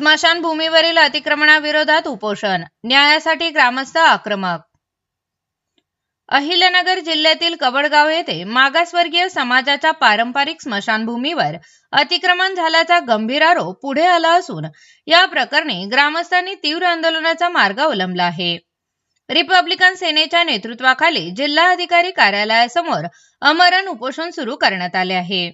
स्मशानभूमीवरील अतिक्रमणाविरोधात उपोषण, न्यायासाठी ग्रामस्थ आक्रमक। अहिल्यानगर जिल्ह्यातील कवडगाव येथे मागासवर्गीय समाजाच्या पारंपरिक स्मशानभूमीवर अतिक्रमण झाल्याचा गंभीर आरोप पुढे आला असून या प्रकरणी ग्रामस्थांनी तीव्र आंदोलनाचा मार्ग अवलंबला आहे। रिपब्लिकन सेनेच्या नेतृत्वाखाली जिल्हाधिकारी कार्यालयासमोर आमरण उपोषण सुरू करण्यात आले आहे।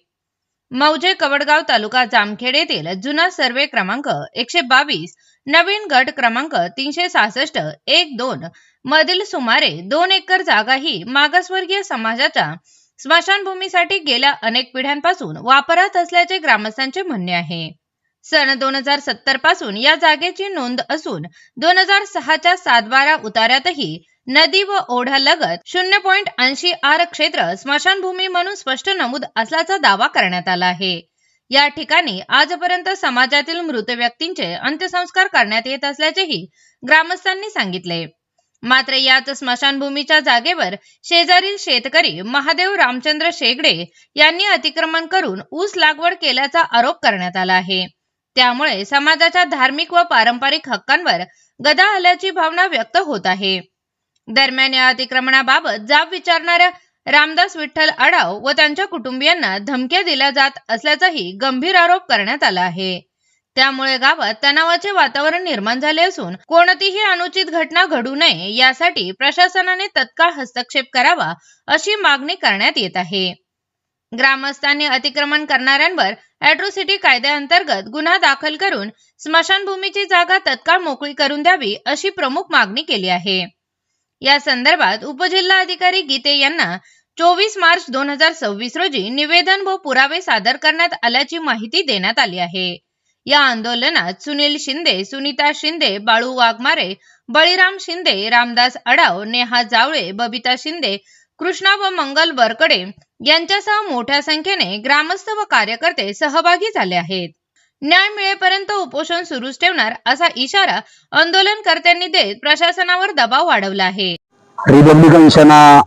मौजे कवडगाव तालुका जामखेड येथील जुना सर्वे क्रमांक 122 नवीन गट क्रमांक 366-1-2 मधील सुमारे 2 एकर जागा ही मागासवर्गीय समाजाच्या स्मशानभूमीसाठी गेल्या अनेक पिढ्यांपासून वापरात असल्याचे ग्रामस्थांचे म्हणणे आहे। सन 2070 पासून या जागेची नोंद असून 2006च्या 7-12 उतार्यातही नदी व ओढ्यालगत 0.80 आर क्षेत्र स्मशानभूमी म्हणून स्पष्ट नमूद असल्याचा दावा करण्यात आला आहे। या ठिकाणी आजपर्यंत समाजातील मृत व्यक्तींचे अंत्यसंस्कार करण्यात येत असल्याचेही ग्रामस्थांनी सांगितले। मात्र याच स्मशानभूमीच्या जागेवर शेजारील शेतकरी महादेव रामचंद्र शेगडे यांनी अतिक्रमण करून ऊस लागवड केल्याचा आरोप करण्यात आला आहे। त्यामुळे समाजाच्या धार्मिक व पारंपरिक हक्कांवर गदा आल्याची भावना व्यक्त होत आहे। दरम्यान या अतिक्रमणाबाबत जाब विचारणाऱ्या रामदास विठ्ठल आढाव व त्यांच्या कुटुंबियांना धमक्या दिल्या जात असल्याचाही गंभीर आरोप करण्यात आला आहे। त्यामुळे गावात तणावाचे वातावरण निर्माण झाले असून कोणतीही अनुचित घटना घडू नये यासाठी प्रशासनाने तत्काळ हस्तक्षेप करावा अशी मागणी करण्यात येत आहे। ग्रामस्थांनी अतिक्रमण करणाऱ्यांवर अॅट्रॉसिटी कायद्याअंतर्गत गुन्हा दाखल करून स्मशानभूमीची जागा तत्काळ मोकळी करून द्यावी अशी प्रमुख मागणी केली आहे। या संदर्भात उपजिल्हाधिकारी गीते यांना 24 मार्च 2026 रोजी निवेदन व पुरावे सादर करण्यात आल्याची माहिती देण्यात आली आहे। या आंदोलनात सुनील शिंदे, सुनीता शिंदे, बाळू वाघमारे, बळीराम शिंदे, रामदास आढाव, नेहा जावळे, बबिता शिंदे, कृष्णा व मंगल वरकडे यांच्यासह मोठ्या संख्येने ग्रामस्थ व कार्यकर्ते सहभागी झाले आहेत। न्याय मिळेपर्यंत उपोषण सुरूच ठेवणार असा इशारा आंदोलनकर्त्यांनी देत प्रशासनावर दबाव वाढवला आहे। रिपब्लिकन सेना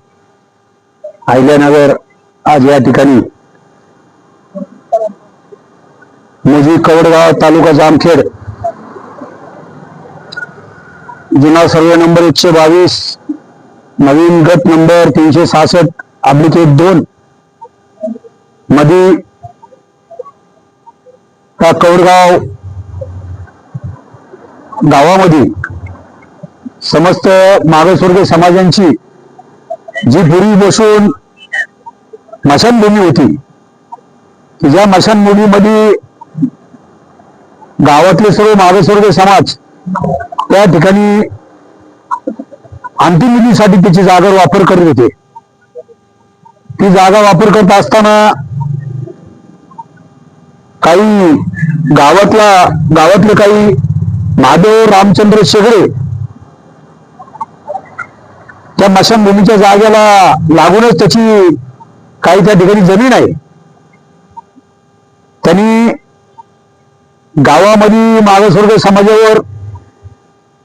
अहिल्यानगर आज या ठिकाणी मौजे कवडगाव तालुका जामखेड जुना सर्वे नंबर 122 नवीन गट नंबर 366/1-2 मध्ये त्या कवडगाव गावामध्ये समस्त मागासवर्गीय समाजांची जी पूर्वी बसून मशानभूमी होती की ज्या मशानभूमीमध्ये गावातले सर्व मागासवर्गीय समाज त्या ठिकाणी अंतिम विधीसाठी त्याची जागा वापर करत होते। ती जागा वापर करत असताना काही गावातले काही महादेव रामचंद्र शेगडे त्या मशानभूमीच्या जागेला लागूनच त्याची काही त्या ठिकाणी जमीन आहे, त्यांनी गावामध्ये मागासवर्गीय समाजावर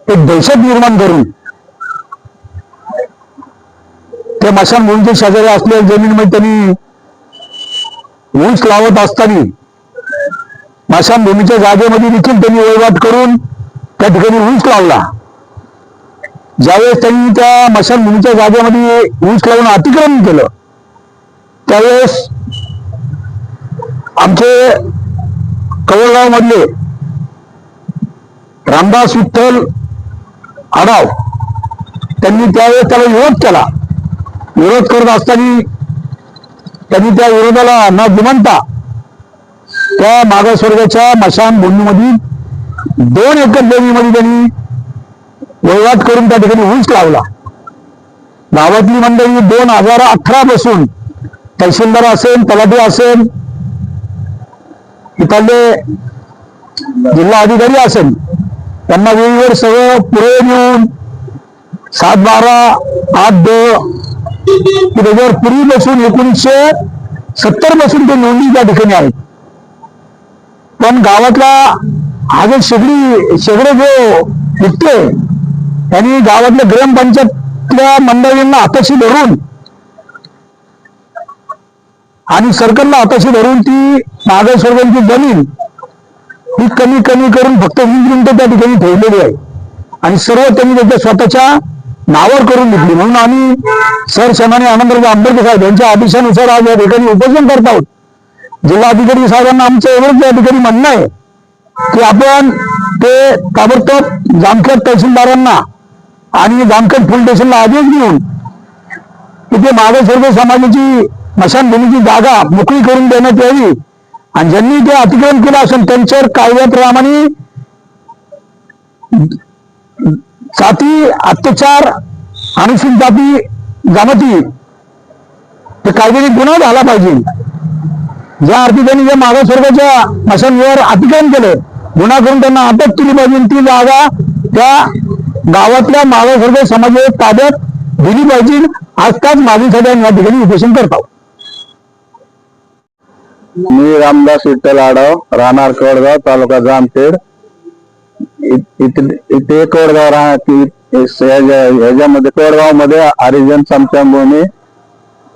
एक दहशत निर्माण करून त्या मशानभूमीच्या शेजारी असलेल्या जमीनमध्ये त्यांनी ऊस लावत असताना मशानभूमीच्या जागेमध्ये देखील त्यांनी वहिवाट करून त्या ठिकाणी ऊस लावला। ज्यावेळेस त्यांनी त्या मशानभूमीच्या जागेमध्ये ऊस लावून अतिक्रमण केलं त्यावेळेस आमचे कवडगाव मधले रामदास विठ्ठल आढाव त्यांनी त्यावेळेस त्याला विरोध केला। विरोध करत असताना त्यांनी त्या विरोधाला न जुमानता त्या मागासवर्गाच्या मशानभूमीमधील 2 एकर जमिनीमध्ये त्यांनी वहिवाट करून त्या ठिकाणी ऊस लावला। गावातली मंडळी 2018 पासून तहसीलदार असेल, तलाठी असेल, इथले जिल्हा अधिकारी असेल त्यांना वेळेवर सगळं पुढे नेऊन 7-12-8-2 त्याच्यावर पूर्वी बसून 1970 पासून ते नोंदणी त्या ठिकाणी आहेत। पण गावातला हा जो शेगडे जो निघते त्यांनी गावातल्या ग्रामपंचायतल्या मंडळींना हाताशी धरून आणि सरकारला हाताशी धरून ती मागासवर्गीयांची जमीन ही कमी कमी करून फक्त 20 गुंठे त्या ठिकाणी ठेवलेली आहे आणि सर्व त्यांनी त्याच्या स्वतःच्या नावावर करून घेतली. म्हणून आम्ही सरसेनानी आनंदराव आंबेडकर साहेब यांच्या आदेशानुसार आज या ठिकाणी उपोषण करत आहोत. जिल्हाधिकारी साहेबांना आमचं एवढंच या ठिकाणी म्हणणं आहे की आपण ते ताबडतोब जामखेड तहसीलदारांना आणि जामखेड पोलीस स्टेशनला आदेश देऊन तिथे मागासवर्गीय समाजाची स्मशानभूमीची जागा मोकळी करून देण्यात यावी आणि ज्यांनी ते अतिक्रमण केलं असेल त्यांच्यावर कायद्याप्रमाणे जाती अत्याचार अनुसूचित जाती जमाती ते कायद्याने गुन्हा झाला पाहिजे. ज्या अर्थी त्यांनी ज्या मागासवर्गाच्या स्मशानभूमीवर अतिक्रमण केलं गुन्हा करून त्यांना अटक केली पाहिजे. ती जागा त्या गावातल्या मागासवर्गीय समाजाच्या ताब्यात दिली पाहिजे. आज त्याच मागणीसाठी आम्ही या ठिकाणी उपोषण करतो. मी रामदास विठ्ठल आढाव, राहणार कोडगाव, तालुका जामखेड. इथे कोडगाव ह्याच्यामध्ये कोडगाव मध्ये हरिजन स्मशानभूमी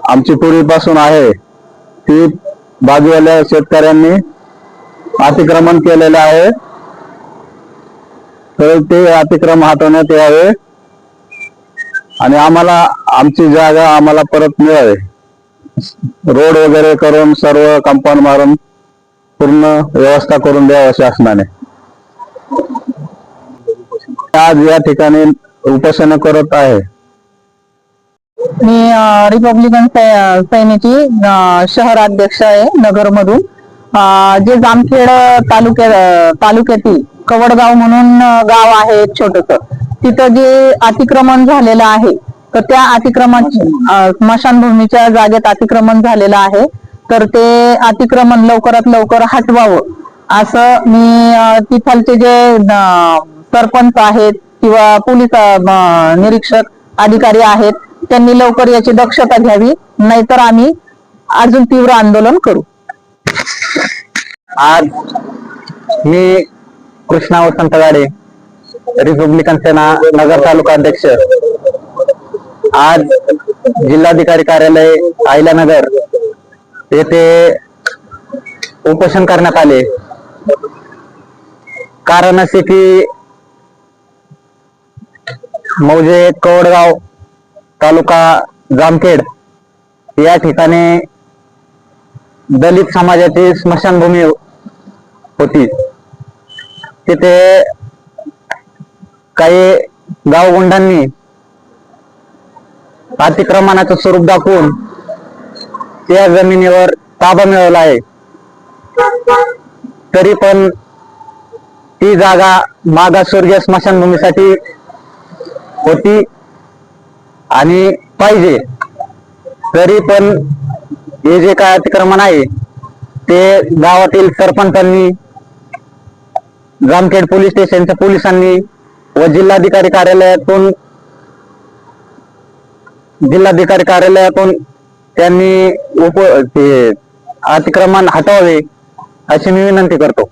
आमची पूर्वीपासून आहे. ती बाजूवाल्या शेतकऱ्यांनी अतिक्रमण केलेलं आहे, तर ते अतिक्रमण हटवण्यात यावे आणि आम्हाला आमची जागा आम्हाला परत मिळावी. रोड वगैरे करून सर्व कंपाऊंड मारून पूर्ण व्यवस्था करून द्यावं शासनाने. आज या ठिकाणी उपोषण करत आहे. मी रिपब्लिकन सैनिकी शहर अध्यक्ष आहे नगर मधून. जे जामखेड तालुक्यातील कवडगाव म्हणून गाव आहे एक छोटस, तिथं जे अतिक्रमण झालेलं आहे तर त्या अतिक्रमण स्मशानभूमीच्या जागेत अतिक्रमण झालेलं आहे, तर ते अतिक्रमण लवकरात लवकर हटवावं असं मी तिथलचे जे सरपंच आहेत किंवा पोलीस निरीक्षक अधिकारी आहेत त्यांनी लवकर याची दक्षता घ्यावी, नाहीतर आम्ही अजून तीव्र आंदोलन करू. आज मी कृष्णा वसंत गाडे, रिपब्लिकन सेना नगर तालुका अध्यक्ष. आज जिल्हाधिकारी कार्यालय अहिल्यानगर येथे उपोषण करण्यात आले. कारण असे की मौजे कोडगाव तालुका जामखेड या ठिकाणी दलित समाजाची स्मशानभूमी होती. तिथे काही गावगुंडांनी अतिक्रमणाचं स्वरूप दाखवून त्या जमिनीवर ताबा मिळवला आहे. तरी पण ती जागा मागासवर्गीय स्मशानभूमीसाठी होती आणि पाहिजे. तरी पण हे जे काय अतिक्रमण आहे ते गावातील सरपंचांनी, जामखेड पोलीस स्टेशनच्या पोलिसांनी व जिल्हाधिकारी कार्यालयातून त्यांनी अतिक्रमण हटवावे अशी मी विनंती करतो.